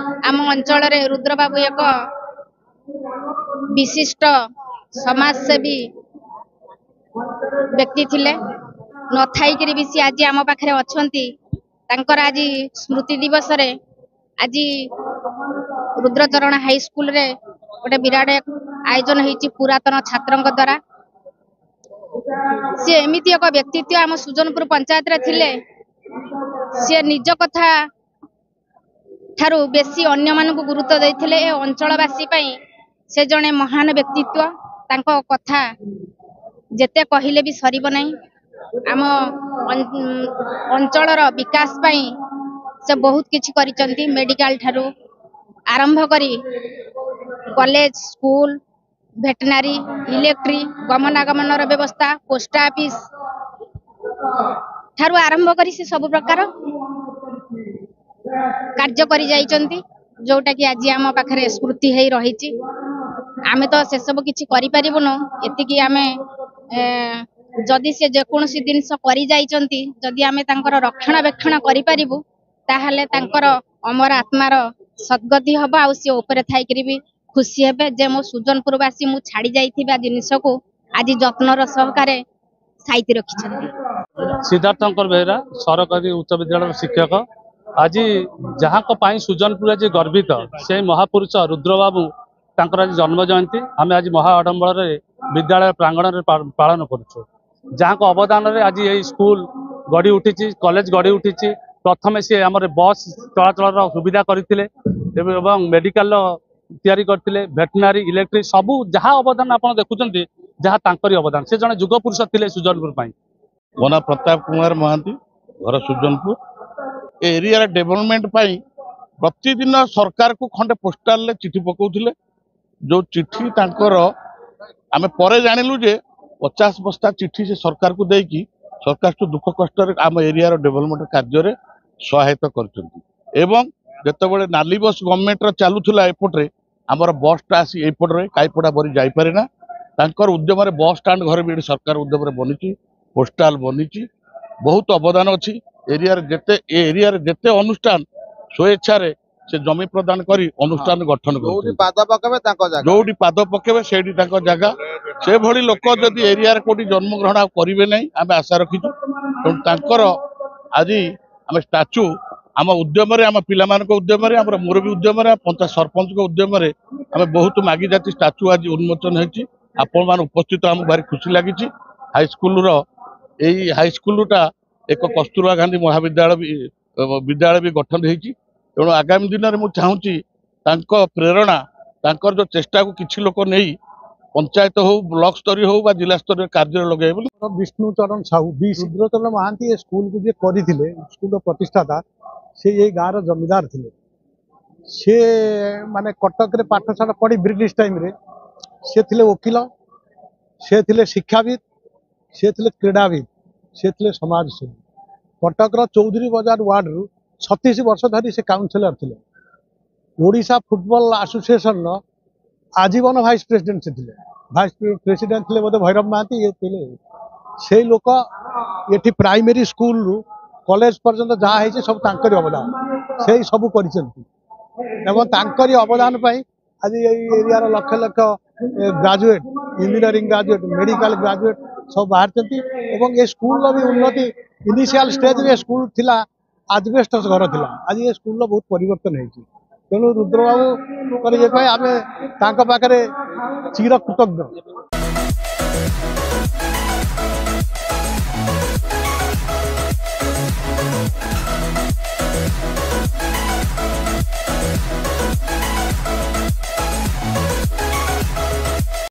आम अंचल रुद्रबाबू एक विशिष्ट समाजसेवी व्यक्ति थिले न थाई भी सी आज आम पाखे अच्छा आज स्मृति दिवस रे आज रुद्रचरण हाई स्कूल रे गोटे विराट आयोजन होती पुरातन छात्रों द्वारा सी एमती एक व्यक्तित्व आम सुजनपुर पंचायत रे थिले सी निज कथा ठारू बेसी अन्य मानक गुरुत्व देते अंचलवासी से जड़े महान व्यक्तित्व तांको कथा जेते कहले भी सरीब नहीं आम अंचलर विकास पाई से बहुत किछि करिसंती मेडिकल ठारू आरंभ करी कॉलेज स्कूल वेटनरी इलेक्ट्रिक गमनागमन व्यवस्था पोस्ट ऑफिस ठारू आरंभ करी से सब प्रकार कार्य करी जाइचंती जोटा कि आज आम पाखरे स्मृति है रही आमे तो से सब किछि करि परिबुनो एतिकी आमे जदि से जेकोसी जिनस करि जाइचंती जदि आमे तांकर रक्षणाबेक्षण करि परिबु ताहले तांकर अमर आत्मार सद्गति हबा आ से ऊपर थाइकरी भी खुशी हेबे जे मो सुजनपुरवासी मु छाड़ी जाइथिबा जिनिस को आज जत्नर सहकारे साइति रखिछंती। सिद्धार्थंकर बेहरा सरकारी उच्च विद्यालय शिक्षक आज जहाँ सुजनपुर आज गर्वित से महापुरुष रुद्रबाबू तांकर आज जन्म जयंती आम आज महा आडंबर विद्यालय प्रांगण में पालन करुचु जहाँ अवदान आज ये स्कूल गढ़ी उठी कॉलेज गढ़ी उठी प्रथम सी आम बस चलाचल सुविधा करते मेडिकल तैयारी करते वेटनरी इलेक्ट्रिक सबू जहाँ अवदान आप देखुं जहाँ तांकरी अवदान से जड़े जुग पुरुष थे सुजनपुर मो ना प्रताप कुमार महांती घर सुजनपुर एरिया डेवलपमेंट प्रतिदिन सरकार को खंडे पोस्टाल चिठी पकाउथिले जो चिठी तांकर आमे परे जानिलु जे 50 बस्ता चिठी से सरकार को देकी सरकार तो दुख कष्ट आम एरिया डेवलपमेंट कार्य सहायता करछंती एवं जेतेबेले नाली बस गवर्नमेंट चलुला एपटे आमर बसटा आसी एपटे काईपड़ा बरी जाई पारे ना तांकर उद्यम रे बस स्टैंड घर भी सरकार उद्यम रे बनी पोस्टाल बनी बहुत अवदान अच्छी एरिया जेते अनुष्ठान स्वेच्छा से जमी प्रदान करी अनुष्ठान गठन जोडी पाद पकेबे सेठी जगह से भली लोक जदि एरिया कोटी जन्म ग्रहण करेंगे नहीं आम आशा रखीचु तेणु आज आम स्टाच्यू आम उद्यम आम पिला उद्यम आम मुरबी उद्यम पंचायत सरपंच उद्यम आम बहुत मागी जाती स्टाच्यू आज उन्मोचन होती आपण मान उपस्थित आम भारी खुशी लगी हाईस्कल हाईस्कलटा एक कस्तूरबा गांधी महाविद्यालय भी गठन होती तेणु आगामी दिन में मुझे चाहूँगी प्रेरणा जो चेष्टा को किसी लोक नहीं पंचायत हो ब्लॉक स्तरीय हो जिला स्तरीय कार्य लगे विष्णुचरण साहू रुद्रचरण महांती स्कूल को करते स्कूल प्रतिष्ठाता से ये गाँव जमीदार थे सी माने कटक पाठशाला पढ़ी ब्रिटिश टाइम रे से थे वकिल से थे शिक्षाविद से थे क्रीड़ाविद से थे समाजसेवी कटक चौधरी बाजार वार्ड रु 36 वर्ष धरी से काउनसिलर थे ओडिशा फुटबॉल एसोसिएशन आजीवन वाइस प्रेसिडेंट से थे वाइस प्रेसिडेंट थे बोधे भैरव महांती ये थे से लोक ये प्राइमरी स्कूल रु कॉलेज पर्यंत जहाँ है सब तांकरी अवदान से सब कर अवदान आज ये एरिया लक्ष लक्ष graduate engineering graduate medical graduate सब बाहर ये स्कूल भी उन्नति इनिशियल स्टेज रे स्कूल थिला आजबेस्टस घर थिला आज ये स्कूल बहुत परिवर्तन होती तेणु रुद्रबाबू ये आम चिर कृतज्ञ।